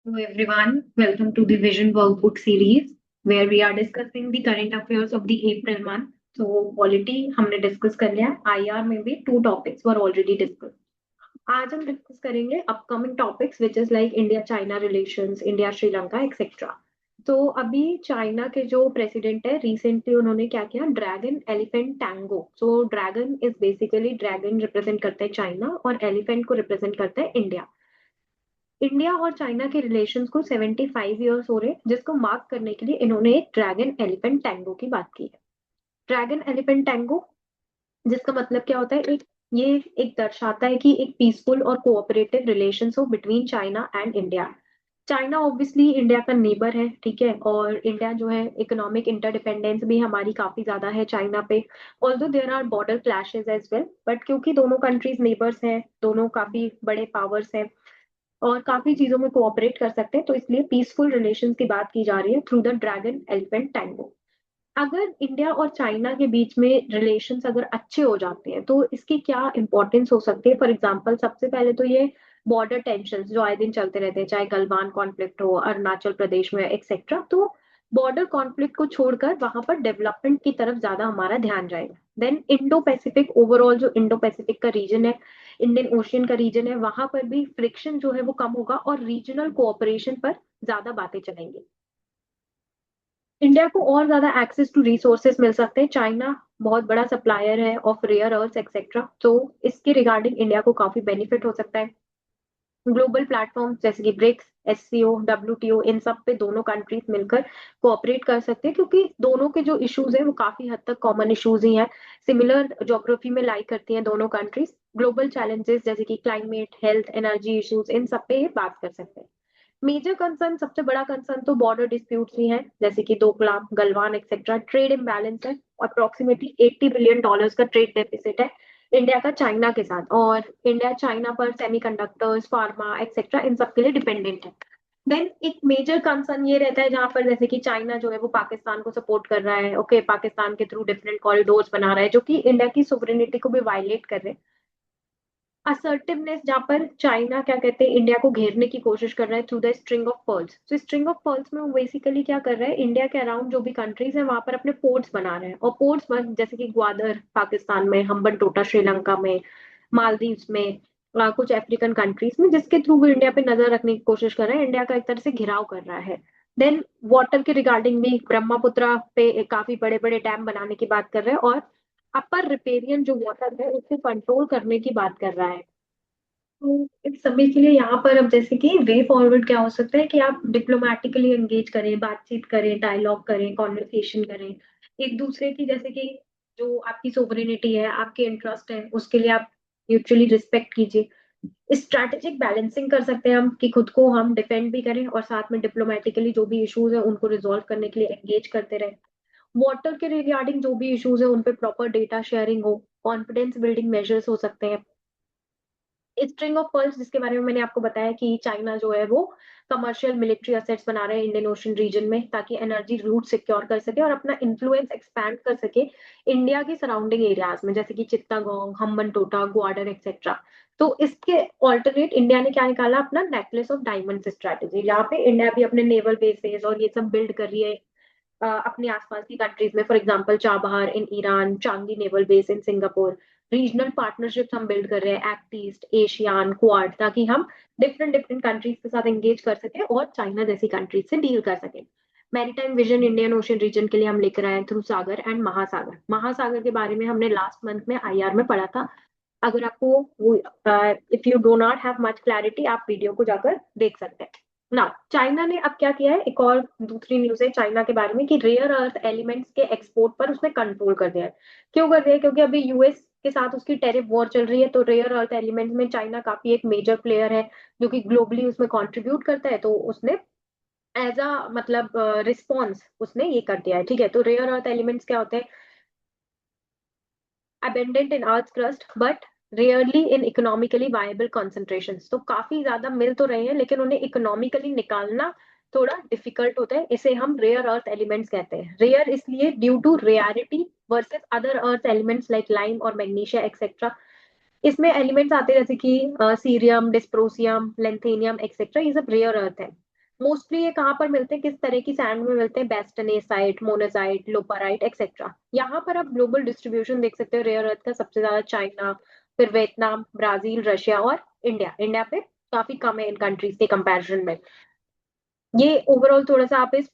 Hello everyone, welcome to the Vision Workbook series where we are discussing the current affairs of the April month. So polity हमने discuss कर लिया है, IR में भी to topics were already discuss. आज हम discuss करेंगे upcoming topics which is like India China relations, India Sri Lanka etcetera. तो अभी चाइना के जो प्रेसिडेंट है रिसेंटली उन्होंने क्या किया, dragon elephant tango. So dragon is basically, dragon represent करता है चाइना और एलिफेंट को रिप्रेजेंट करता है इंडिया. इंडिया और चाइना के रिलेशंस को 75 ईयर्स हो रहे हैं, जिसको मार्क करने के लिए इन्होंने एक ड्रैगन एलिफेंट टैंगो की बात की है. ड्रैगन एलिफेंट टैंगो जिसका मतलब क्या होता है, ये एक दर्शाता है कि एक पीसफुल और कोऑपरेटिव रिलेशंस हो between China and India. China obviously India का नेबर है, ठीक है, और इंडिया जो है इकोनॉमिक इंटरडिपेंडेंस भी हमारी काफी ज्यादा है चाइना पे. Although there are border clashes as well, but क्योंकि दोनों कंट्रीज नेबर्स हैं, दोनों काफी बड़े पावर्स हैं और काफी चीजों में कोऑपरेट कर सकते हैं, तो इसलिए पीसफुल रिलेशंस की बात की जा रही है through the dragon elephant tango. अगर इंडिया और चाइना के बीच में रिलेशंस अगर अच्छे हो जाते हैं तो इसकी क्या इंपॉर्टेंस हो सकती है. फॉर एग्जांपल सबसे पहले तो ये बॉर्डर टेंशन जो आए दिन चलते रहते हैं, चाहे गलवान कॉन्फ्लिक्ट हो अरुणाचल प्रदेश में एक्सेट्रा, तो बॉर्डर कॉन्फ्लिक्ट को छोड़कर वहां पर डेवलपमेंट की तरफ ज्यादा हमारा ध्यान जाएगा. देन इंडो पैसिफिक, ओवरऑल जो इंडो पैसिफिक का रीजन है, इंडियन ओशियन का रीजन है, वहां पर भी फ्रिक्शन जो है वो कम होगा और रीजनल कोऑपरेशन पर ज्यादा बातें चलेंगी. इंडिया को और ज्यादा एक्सेस टू रिसोर्सेज मिल सकते हैं. चाइना बहुत बड़ा सप्लायर है ऑफ रेयर अर्थ एक्सेट्रा, तो इसके रिगार्डिंग इंडिया को काफी बेनिफिट हो सकता है. ग्लोबल प्लेटफॉर्म जैसे कि ब्रिक्स, एससीओ, डब्ल्यूटीओ, इन सब पे दोनों कंट्रीज मिलकर कोऑपरेट कर सकते हैं, क्योंकि दोनों के जो इश्यूज हैं वो काफी हद तक कॉमन इश्यूज ही हैं. सिमिलर ज्योग्राफी में लाई करती हैं दोनों कंट्रीज. ग्लोबल चैलेंजेस जैसे कि क्लाइमेट, हेल्थ, एनर्जी इश्यूज, इन सब पे ये बात कर सकते हैं. मेजर कंसर्न, सबसे बड़ा कंसर्न तो बॉर्डर डिस्प्यूट्स ही हैं, जैसे कि Doklam, Galwan etcetera. Trade imbalance है, अप्रोक्सीमेटली $80 बिलियन का ट्रेड डेफिसिट है इंडिया का चाइना के साथ, और इंडिया चाइना पर सेमीकंडक्टर्स, फार्मा एक्सेट्रा इन सब के लिए डिपेंडेंट है. देन एक मेजर कंसर्न ये रहता है जहां पर जैसे कि चाइना जो है वो पाकिस्तान को सपोर्ट कर रहा है, ओके, पाकिस्तान के थ्रू डिफरेंट कॉरिडोर्स बना रहा है जो कि इंडिया की सोवरेनिटी को भी वायलेट कर रहे हैं. असर्टिवनेस जहाँ पर चाइना क्या कहते हैं, इंडिया को घेरने की कोशिश कर रहा है through the string of pearls. तो स्ट्रिंग ऑफ पर्ल्स में वो बेसिकली क्या कर रहा है, इंडिया के अराउंड जो भी कंट्रीज है वहां पर अपने पोर्ट्स बना रहे हैं, और पोर्ट्स जैसे कि ग्वादर पाकिस्तान में, हम्बन टोटा श्रीलंका में, मालदीव्स में, कुछ अफ्रीकन कंट्रीज में, जिसके थ्रू वो इंडिया पे नजर रखने की कोशिश कर रहा है, इंडिया का एक तरह से घिराव कर रहा है. देन वाटर के रिगार्डिंग भी ब्रह्मपुत्रा पे काफी बड़े बड़े डैम बनाने की बात कर रहे हैं, और अपर रिपेरियन जो वाटर है उसको कंट्रोल करने की बात कर रहा है. तो इस सभी के लिए यहाँ पर अब जैसे कि वे फॉरवर्ड क्या हो सकता है कि आप डिप्लोमेटिकली एंगेज करें, बातचीत करें, डायलॉग करें, कॉन्वर्सेशन करें एक दूसरे की, जैसे कि जो आपकी सोवरेनिटी है, आपके इंटरेस्ट है, उसके लिए आप म्यूचुअली रिस्पेक्ट कीजिए. स्ट्रैटेजिक बैलेंसिंग कर सकते हैं हम कि खुद को हम डिफेंड भी करें और साथ में डिप्लोमेटिकली जो भी इश्यूज है उनको रिजोल्व करने के लिए एंगेज करते रहे. वाटर के रिगार्डिंग जो भी इश्यूज है उन पे प्रॉपर डेटा शेयरिंग हो, कॉन्फिडेंस बिल्डिंग मेजर्स हो सकते हैं. स्ट्रिंग ऑफ पर्ल्स जिसके बारे में मैंने आपको बताया कि चाइना जो है वो कमर्शियल मिलिट्री असेट्स बना रहे हैं इंडियन ओशन रीजन में, ताकि एनर्जी रूट सिक्योर कर सके और अपना इन्फ्लुएंस एक्सपैंड कर सके इंडिया की सराउंडिंग एरियाज में, जैसे कि चित्तागोंग, हम्बन टोटा, ग्वाडर एक्सेट्रा. तो इसके ऑल्टरनेट इंडिया ने क्या निकाला, अपना नेकलेस ऑफ डायमंड्स स्ट्रेटेजी, जहाँ पे इंडिया भी अपने नेवल बेसेस और ये सब बिल्ड कर रही है अपने आसपास की कंट्रीज में. For example Chabahar in Iran, Changi naval base in Singapore. Regional partnerships हम बिल्ड कर रहे हैं, एक्ट ईस्ट, एशियान, क्वाड, ताकि हम डिफरेंट डिफरेंट कंट्रीज के साथ एंगेज कर सके और चाइना जैसी कंट्रीज से डील कर सके. Maritime vision Indian Ocean region के लिए हम लेकर आए हैं थ्रू सागर एंड महासागर. महासागर के बारे में हमने लास्ट मंथ में आईआर में पढ़ा था. अगर आपको if you do not have much clarity, आप वीडियो को जाकर देख सकते हैं ना. चाइना ने अब क्या किया है, एक और दूसरी न्यूज है चाइना के बारे में कि रेयर अर्थ एलिमेंट्स के एक्सपोर्ट पर उसने कंट्रोल कर दिया है. क्यों कर दिया है, क्योंकि अभी यूएस के साथ उसकी टेरिफ वॉर चल रही है, तो रेयर अर्थ एलिमेंट्स में चाइना काफी एक मेजर प्लेयर है जो कि ग्लोबली उसमें कंट्रीब्यूट करता है. तो उसने एज अ मतलब रिस्पॉन्स उसने ये कर दिया है, ठीक है. तो रेयर अर्थ एलिमेंट्स क्या होते हैं, abundant in Earth's crust but rarely in economically viable concentrations. तो काफी ज्यादा मिल तो रहे हैं लेकिन उन्हें इकोनॉमिकली निकालना थोड़ा डिफिकल्ट होता है, इसे हम रेयर अर्थ एलिमेंट्स कहते हैं. रेयर इसलिए due to rarity versus other earth elements like lime और मैग्नीशिया एक्सेट्रा. इसमें एलिमेंट्स आते हैं जैसे कि सीरियम, डिस्प्रोसियम, लेंथेनियम एक्सेट्रा, ये सब रेयर अर्थ है. मोस्टली ये कहाँ पर मिलते हैं, किस तरह की सैंड में मिलते हैं, बेस्टनेसाइट, मोनाजाइट, लोपाराइट एक्सेट्रा। यहाँ पर आप ग्लोबल डिस्ट्रीब्यूशन देख सकते हो रेयर अर्थ का, सबसे ज्यादा चाइना, फिर वियतनाम, ब्राजील, रशिया और इंडिया। इंडिया पे काफी कम है इन कंट्रीज के कंपैरिजन में। ये ओवरऑल थोड़ा सा आप इस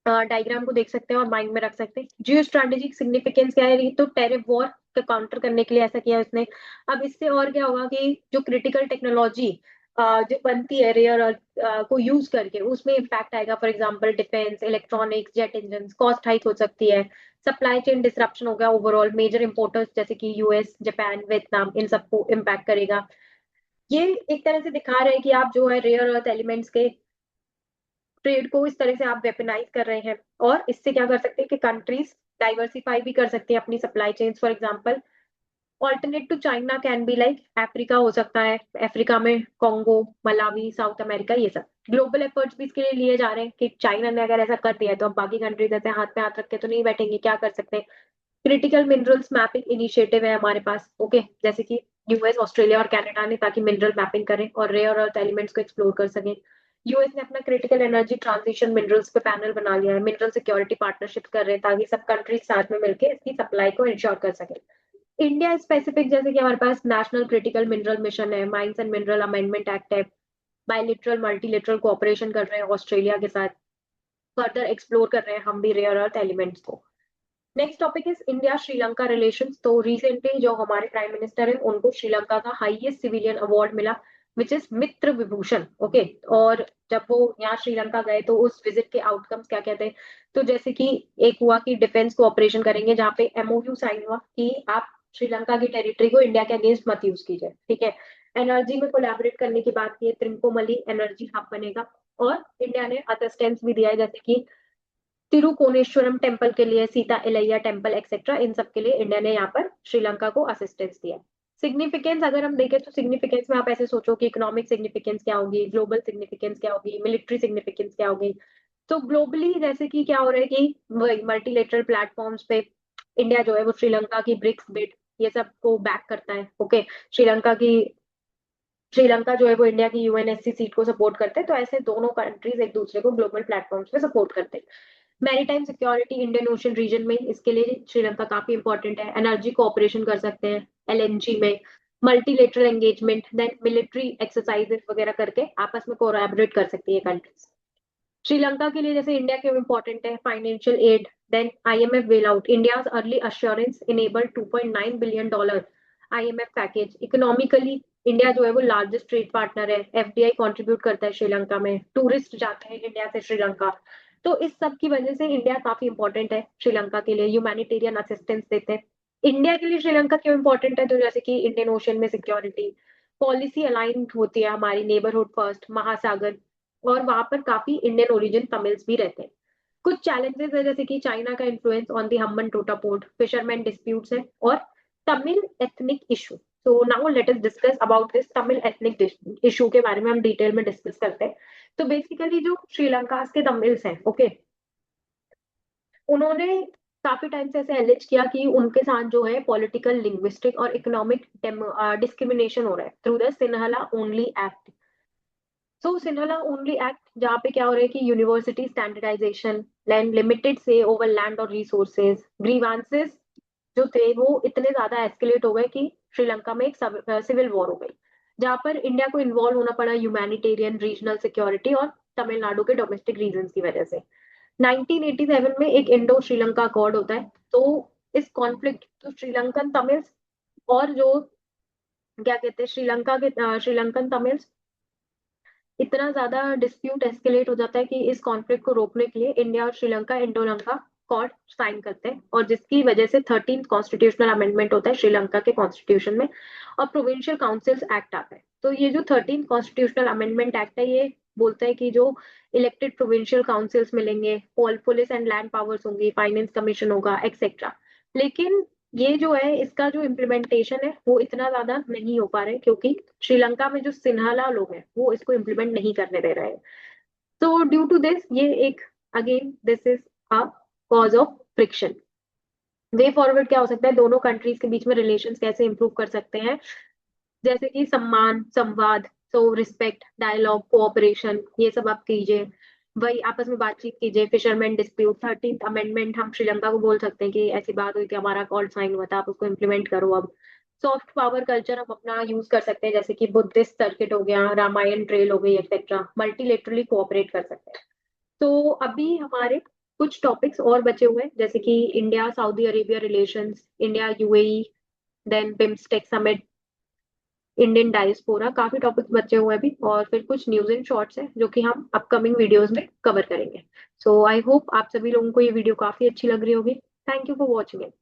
डायग्राम को देख सकते हैं और माइंड में रख सकते हैं। जियो स्ट्रेटेजिक सिग्निफिकेंस क्या है, ये तो टेरिफ वॉर का काउंटर करने के लिए ऐसा किया उसने। अब इससे और क्या होगा कि जो क्रिटिकल टेक्नोलॉजी जो बनती है रेयर अर्थ को यूज करके, उसमें इम्पैक्ट आएगा। For example defence, electronics, jet engine, cost hike हो सकती है, सप्लाई चेन डिसरप्शन होगा। ओवरऑल मेजर इंपोर्टर्स जैसे कि यूएस, जापान, वियतनाम, इन सबको इम्पैक्ट करेगा। ये एक तरह से दिखा रहे हैं कि आप जो है रेयर अर्थ एलिमेंट्स के ट्रेड को इस तरह से आप वेपनाइज कर रहे हैं। और इससे क्या कर सकते हैं कि कंट्रीज डाइवर्सिफाई भी कर सकती है अपनी supply chain. For example alternate to China can be like Africa हो सकता है, अफ्रीका में कॉन्गो, मलावी, साउथ अमेरिका, ये सब ग्लोबल एफर्ट्स भी इसके लिए लिए जा रहे हैं कि चाइना ने अगर ऐसा कर दिया है तो अब बाकी कंट्रीज ऐसे हाथ पे हाथ रख के तो नहीं बैठेंगे, क्या कर सकते हैं। क्रिटिकल मिनरल्स मैपिंग इनिशिएटिव है हमारे पास, ओके, जैसे कि यूएस, ऑस्ट्रेलिया और कनाडा ने, ताकि मिनरल मैपिंग करें और रेयर अर्थ एलिमेंट्स को एक्सप्लोर कर सकें। यूएस ने अपना क्रिटिकल एनर्जी ट्रांजिशन मिनरल्स पे पैनल बना लिया है, मिनरल सिक्योरिटी पार्टनरशिप कर रहे हैं ताकि सब कंट्रीज साथ में मिलकर इसकी सप्लाई को इंश्योर कर सके। इंडिया स्पेसिफिक जैसे कि हमारे पास नेशनल क्रिटिकल मिनरल मिशन है, mines and mineral amendment act है, बायलिटरल मल्टीलेटरल कोऑपरेशन कर रहे हैं ऑस्ट्रेलिया के साथ, फर्दर एक्सप्लोर कर रहे हैं हम भी रेयर अर्थ एलिमेंट्स को। Next topic is India Sri Lanka relations. तो रिसेंटली जो हमारे प्राइम मिनिस्टर है उनको श्रीलंका का हाईएस्ट सिविलियन अवार्ड मिला, which is Mitra Vibhushan, okay. और जब वो यहाँ श्रीलंका गए तो उस विजिट के आउटकम्स क्या कहते हैं, तो जैसे कि एक हुआ कि डिफेंस कोऑपरेशन करेंगे, जहाँ पे एमओयू साइन हुआ कि आप श्रीलंका की टेरिटरी को इंडिया के अगेंस्ट मत यूज कीजिए, ठीक है। एनर्जी में कोलैबोरेट करने की बात की है, त्रिंकोमली एनर्जी हब बनेगा। और इंडिया ने असिस्टेंस भी दिया है, जैसे कि तिरुकोनेश्वरम टेम्पल के लिए, सीता इलैया टेम्पल एक्सेट्रा, इन सब के लिए इंडिया ने यहाँ पर श्रीलंका को असिस्टेंस दिया। सिग्निफिकेंस अगर हम देखें तो सिग्निफिकेंस में आप ऐसे सोचो कि इकोनॉमिक सिग्निफिकेंस क्या होगी, ग्लोबल सिग्निफिकेंस क्या होगी, मिलिट्री सिग्निफिकेंस क्या होगी। तो ग्लोबली जैसे कि क्या हो रहा है कि मल्टीलेटरल प्लेटफॉर्म्स पे इंडिया जो है वो श्रीलंका की ब्रिक्स बिड, ये सब को बैक करता है, ओके। श्रीलंका जो है वो इंडिया की यूएनएससी सीट को सपोर्ट करते हैं, तो ऐसे दोनों कंट्रीज एक दूसरे को ग्लोबल प्लेटफॉर्म्स पे सपोर्ट करते हैं। Maritime security Indian Ocean region में, इसके लिए श्रीलंका काफी इंपॉर्टेंट है। एनर्जी कोऑपरेशन कर सकते हैं एलएनजी में, multilateral engagement, then military exercises वगैरह करके आपस में कोलैबोरेट कर सकती है कंट्रीज। श्रीलंका के लिए जैसे इंडिया क्यों इंपॉर्टेंट है, financial aid, then IMF bail out, India early assurance enable $2.9 billion IMF package. Economically India जो है वो लार्जेस्ट ट्रेड पार्टनर है, एफडीआई कंट्रीब्यूट करता है श्रीलंका में, टूरिस्ट जाते हैं इंडिया से श्रीलंका। तो इस सब की वजह से इंडिया काफी इंपॉर्टेंट है श्रीलंका के लिए, ह्यूमैनिटेरियन असिस्टेंस देते हैं। इंडिया के लिए श्रीलंका क्यों इंपॉर्टेंट है, तो जैसे कि इंडियन ओशन में सिक्योरिटी पॉलिसी अलाइन होती है हमारी, नेबरहुड फर्स्ट, महासागर, और वहां पर काफी इंडियन ओरिजिन तमिल्स भी रहते हैं। कुछ चैलेंजेस है जैसे कि चाइना का इन्फ्लुएंस ऑन दी हम्बन टोटा पोर्ट, फिशरमैन डिस्प्यूट्स है, और तमिल एथनिक इशू। तो now let us discuss about this Tamil ethnic issue के बारे में हम डिटेल में डिस्कस करते हैं। तो बेसिकली जो श्रीलंका के तमिल्स हैं, ओके, उन्होंने काफी टाइम से ऐसे एलिज किया कि उनके साथ जो है पॉलिटिकल, लिंग्विस्टिक और इकोनॉमिक डिस्क्रिमिनेशन हो रहा है through the Sinhala only act. So Sinhala only act, जहाँ पे क्या हो रहा है कि यूनिवर्सिटी स्टैंडर्डाइजेशन, लैंड लिमिटेड से ओवर लैंड और रिसोर्सेज, ग्रीवांसेस जो थे वो इतने ज्यादा एस्केलेट हो गए कि श्रीलंका में एक सिविल वॉर हो गई, जहाँ पर इंडिया को इन्वॉल्व होना पड़ा ह्यूमैनिटेरियन, रीजनल सिक्योरिटी और तमिलनाडु के डोमेस्टिक रीजन की वजह से। 1987 में एक इंडो श्रीलंका अकॉर्ड होता है। तो इस कॉन्फ्लिक्ट, तो श्रीलंकन तमिल्स और जो क्या कहते हैं श्रीलंका के श्रीलंकन तमिल्स, इतना ज्यादा डिस्प्यूट एस्केलेट हो जाता है कि इस कॉन्फ्लिक्ट को रोकने के लिए इंडिया और श्रीलंका इंडोलंका कॉर्ड साइन करते हैं, और जिसकी वजह से 13th कॉन्स्टिट्यूशनल अमेंडमेंट होता है श्रीलंका के कॉन्स्टिट्यूशन में, और प्रोविंशियल काउंसिल्स एक्ट आता है। तो ये जो 13th कॉन्स्टिट्यूशनल अमेंडमेंट एक्ट है, ये बोलता है कि जो इलेक्टेड प्रोविंशियल काउंसिल्स मिलेंगे, पुलिस एंड लैंड पावर्स होंगी, फाइनेंस कमीशन होगा एक्सेट्रा। लेकिन ये जो है इसका जो इम्प्लीमेंटेशन है वो इतना ज्यादा नहीं हो पा रहा है, क्योंकि श्रीलंका में जो सिन्हाला लोग हैं वो इसको इम्प्लीमेंट नहीं करने दे रहे हैं। तो ड्यू टू दिस ये एक, again this is a cause of friction. Way forward क्या हो सकता है, दोनों कंट्रीज के बीच में रिलेशन कैसे इंप्रूव कर सकते हैं, जैसे कि सम्मान, संवाद, सो रिस्पेक्ट, डायलॉग, कोऑपरेशन, ये सब आप कीजिए। वही आपस में बातचीत कीजिए। फिशरमैन डिस्प्यूट, 13th अमेंडमेंट, हम श्रीलंका को बोल सकते हैं कि ऐसी बात हुई कि हमारा कॉल साइन हुआ था, आप उसको इम्प्लीमेंट करो अब। सॉफ्ट पावर कल्चर हम अपना यूज कर सकते हैं, जैसे कि बुद्धिस्ट सर्किट हो गया, रामायण ट्रेल हो गई, एक्सेट्रा। मल्टीलेटरली कोऑपरेट कर सकते हैं। तो अभी हमारे कुछ टॉपिक्स और बचे हुए हैं, जैसे कि India Saudi Arabia relations, India UAE, then BIMSTEC summit, Indian diaspora, काफी टॉपिक्स बचे हुए हैं अभी। और फिर कुछ न्यूज एंड शॉर्ट्स हैं जो कि हम अपकमिंग वीडियोस में कवर करेंगे। सो आई होप आप सभी लोगों को ये वीडियो काफी अच्छी लग रही होगी। Thank you for watching it.